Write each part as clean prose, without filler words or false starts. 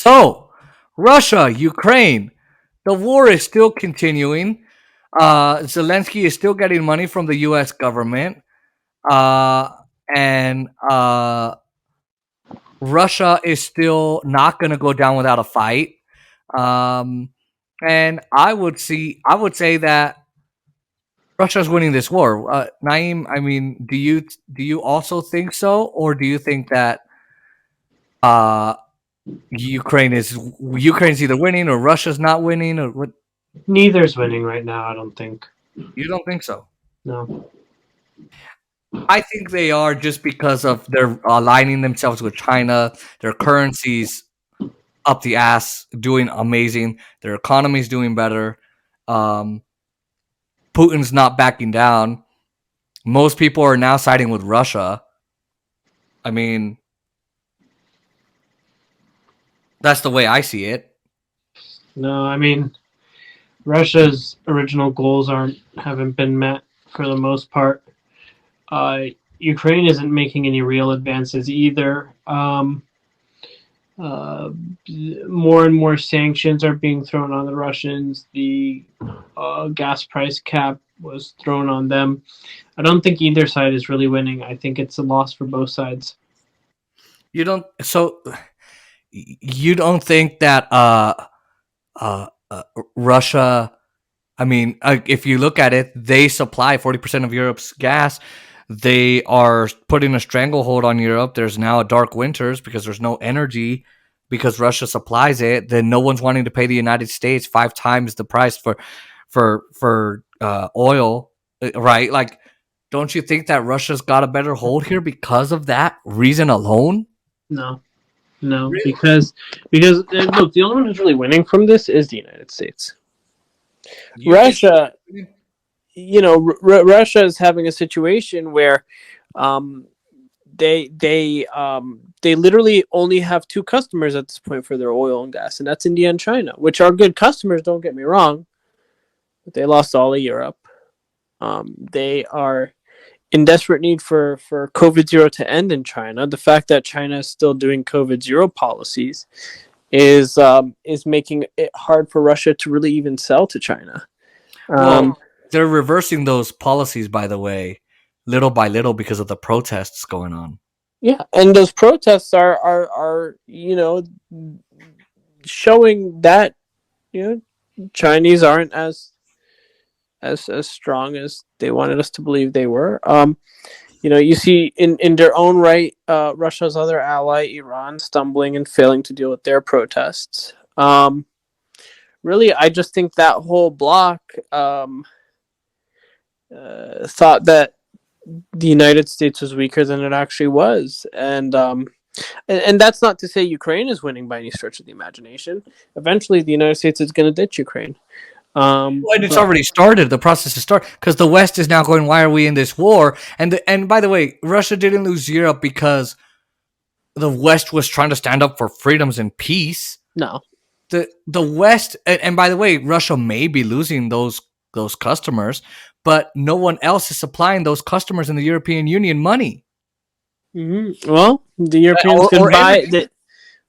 So, Russia, Ukraine, the war is still continuing. Zelensky is still getting money from the U.S. government, uh, and Russia is still not going to go down without a fight. Um, and I would say that Russia's winning this war. Naim, I mean, do you also think so, or do you think that uh, Ukraine's either winning or Russia's not winning, or what? Neither's winning right now, I don't think. You don't think so? No. I think they are just because of their aligning themselves with China. Their currencies up the ass, doing amazing. Their economy's doing better. Um, Putin's not backing down. Most people are now siding with Russia. I mean, that's the way I see it. No, I mean Russia's original goals haven't been met for the most part. Uh, Ukraine isn't making any real advances either. Uh, More and more sanctions are being thrown on the Russians. The gas price cap was thrown on them. I don't think either side is really winning. I think it's a loss for both sides. You don't. So you don't think that uh, Russia? I mean, if you look at it, they supply 40% of Europe's gas. They are putting a stranglehold on Europe. There's now a dark winters because there's no energy because Russia supplies it. Then no one's wanting to pay the United States 5 times the price for oil, right? Like, don't you think that Russia's got a better hold here because of that reason alone? No, no, Really? because look, the only one who's really winning from this is the United States. You think? Russia, Russia is having a situation where um, they literally only have two customers at this point for their oil and gas, and that's India and China, which are good customers. Don't get me wrong, but they lost all of Europe. They are in desperate need for COVID zero to end in China. The fact that China is still doing COVID zero policies is making it hard for Russia to really even sell to China. Well, Um, they're reversing those policies, by the way, little by little because of the protests going on. yeah, and those protests are showing that you Chinese aren't as strong as they wanted us to believe they were. You see in their own right, Russia's other ally, Iran, stumbling and failing to deal with their protests. Really, I just think that whole bloc thought that the United States was weaker than it actually was, and that's not to say Ukraine is winning by any stretch of the imagination. Eventually, the United States is going to ditch Ukraine. Well, and it's But already started. The process has started because the West is now going, "Why are we in this war?" And by the way, Russia didn't lose Europe because the West was trying to stand up for freedoms and peace. no, The West, and by the way, Russia may be losing those customers, but no one else is supplying those customers in the European Union money well, the Europeans can or buy energy. it.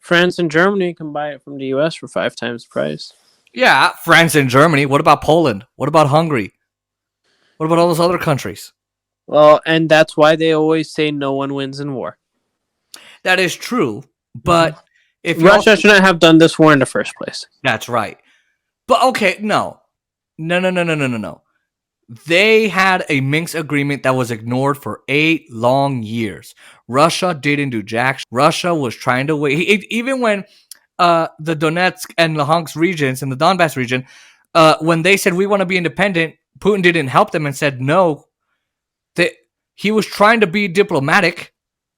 France and Germany can buy it from the U.S. for 5 times the price. Yeah, France and Germany. What about Poland? What about Hungary? What about all those other countries? Well, and that's why they always say no one wins in war. That is true, Mhm. but if you Russia also shouldn't have done this war in the first place. that's right. But okay, no. No, no, no, no, no, no, no. They had a Minsk agreement that was ignored for 8 long years. Russia didn't do jack. Russia was trying to wait. Even when the Donetsk and Luhansk regions in the Donbass region, when they said we want to be independent, Putin didn't help them and said no. That he was trying to be diplomatic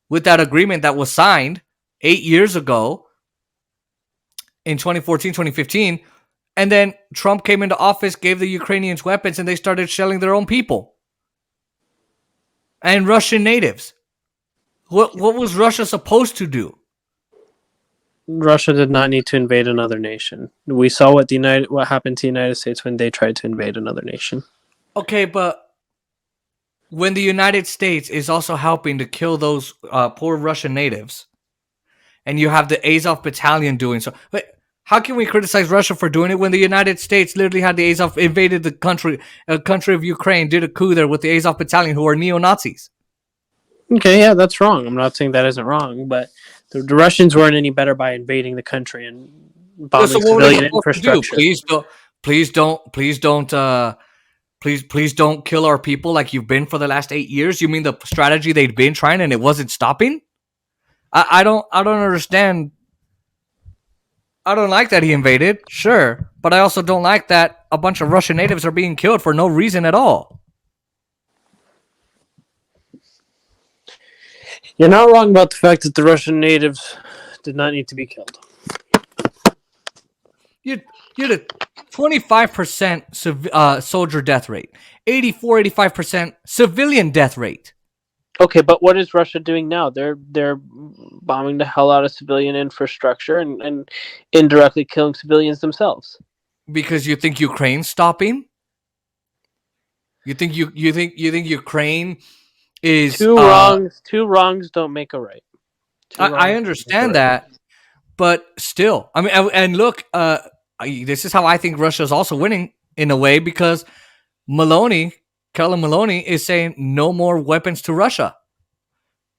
with that agreement that was signed 8 years ago in 2014, 2015. And then Trump came into office, gave the Ukrainians weapons, and they started shelling their own people and Russian natives. What was Russia supposed to do? Russia did not need to invade another nation. We saw what happened to the United States when they tried to invade another nation. Okay, but when the United States is also helping to kill those poor Russian natives, and you have the Azov battalion doing so. But how can we criticize Russia for doing it when the United States literally had the Azov invaded the country of Ukraine, did a coup there with the Azov battalion, who are neo Nazis? Okay, yeah, that's wrong. I'm not saying that isn't wrong, but the Russians weren't any better by invading the country and So bombing what were they civilian supposed to do? infrastructure. Please don't kill our people like you've been for the last 8 years. You mean the strategy they'd been trying and it wasn't stopping? I don't understand. I don't like that he invaded, sure, but I also don't like that a bunch of Russian natives are being killed for no reason at all. You're not wrong about the fact that the Russian natives did not need to be killed. You you had a 25% soldier death rate, 85% civilian death rate. Okay, but what is Russia doing now? They're bombing the hell out of civilian infrastructure and indirectly killing civilians themselves. Because you think Ukraine's stopping? You think Ukraine is Two wrongs don't make a right. I understand that, but still, I mean, and look, this is how I think Russia is also winning in a way because Maloney, Carolyn Maloney, is saying no more weapons to Russia.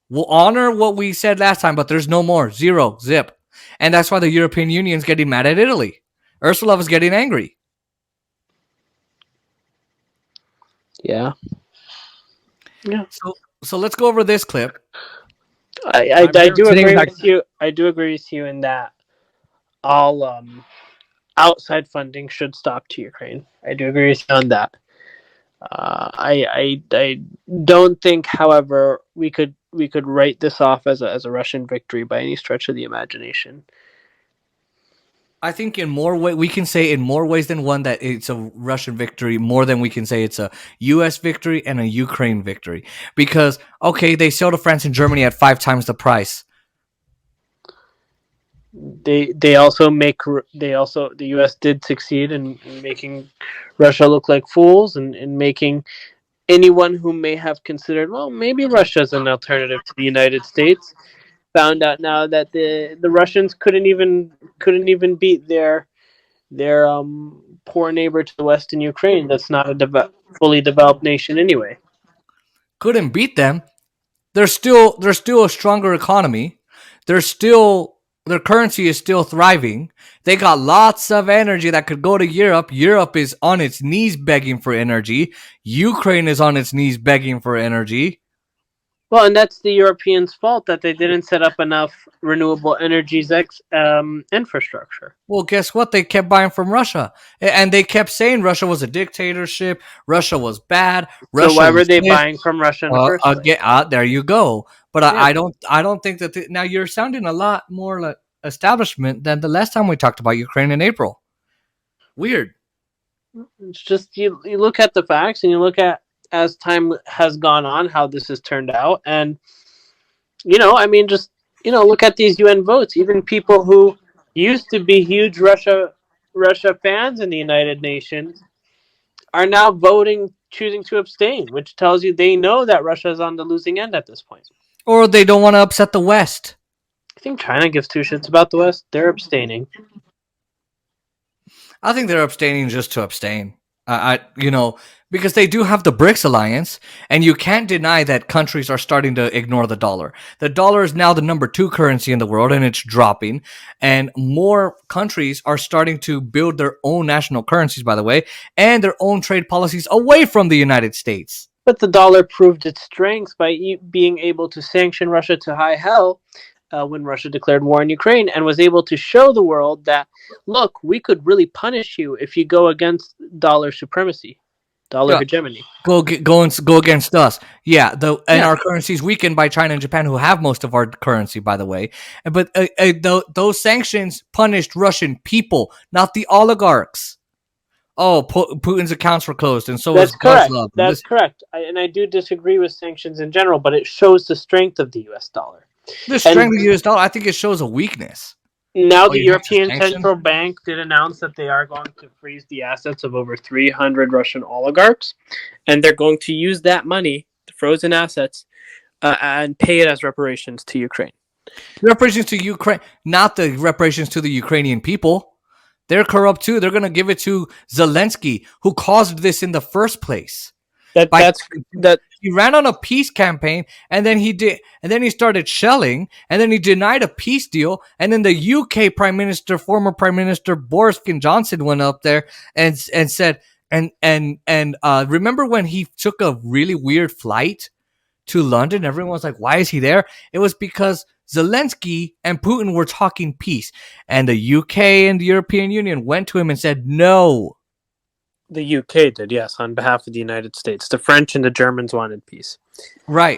We'll honor what we said last time, but there's no more, zero, zip, and that's why the European Union's getting mad at Italy. Ursula is getting angry. Yeah. So let's go over this clip. I do agree with you. I do agree with you in that all outside funding should stop to Ukraine. I do agree with you on that. I don't think, however, we could write this off as a Russian victory by any stretch of the imagination. I think in more way we can say in more ways than one that it's a Russian victory more than we can say it's a U.S. victory and a Ukraine victory. Because okay, they sell to France and Germany at 5 times the price. They also the U.S. did succeed in making Russia look like fools and in making anyone who may have considered, well, maybe Russia's an alternative to the United States, found out now that the Russians couldn't even beat their poor neighbor to the west in Ukraine. That's not a fully developed nation anyway. Couldn't beat them. They're still a stronger economy. Their currency is still thriving. They got lots of energy that could go to Europe. Europe is on its knees begging for energy. Ukraine is on its knees begging for energy. Well, and that's the Europeans' fault that they didn't set up enough renewable energies infrastructure. Well, guess what? They kept buying from Russia, and they kept saying Russia was a dictatorship. Russia was bad. Russia so why were they this. buying from Russia in the first place? There you go. But yeah. I don't think that. Now you're sounding a lot more like establishment than the last time we talked about Ukraine in April. Weird. It's just you look at the facts and you look at, as time has gone on, how this has turned out, and look at these UN votes. Even people who used to be huge Russia fans in the United Nations are now choosing to abstain, which tells you they know that Russia is on the losing end at this point. Or they don't want to upset the West. I think China gives two shits about the West. They're abstaining. I think they're abstaining just to abstain. Because they do have the BRICS alliance, and you can't deny that countries are starting to ignore the dollar. The dollar is now the number 2 currency in the world, and it's dropping. And more countries are starting to build their own national currencies, by the way, and their own trade policies away from the United States. But the dollar proved its strength by being able to sanction Russia to high hell when Russia declared war in Ukraine, and was able to show the world that, look, we could really punish you if you go against dollar supremacy. Dollar hegemony. Go against us. Yeah, our currency is weakened by China and Japan, who have most of our currency, by the way. But those sanctions punished Russian people, not the oligarchs. Oh, Putin's accounts were closed, and so was Buzzlove. That's correct. I do disagree with sanctions in general, but it shows the strength of the U.S. dollar. The strength of the U.S. dollar, I think it shows a weakness. Now the European Central Bank did announce that they are going to freeze the assets of over 300 Russian oligarchs, and they're going to use that money, the frozen assets, and pay it as reparations to Ukraine. Reparations to Ukraine, not the reparations to the Ukrainian people. They're corrupt too. They're going to give it to Zelensky, who caused this in the first place. That By that's that he ran on a peace campaign, and then he started shelling, and then he denied a peace deal, and then the UK former Prime Minister Boris Johnson went up there and said, remember when he took a really weird flight to London? Everyone was like, why is he there? It was because Zelensky and Putin were talking peace, and the UK and the European Union went to him and said no. the UK did, yes, on behalf of the United States. The French and the Germans wanted peace. Right.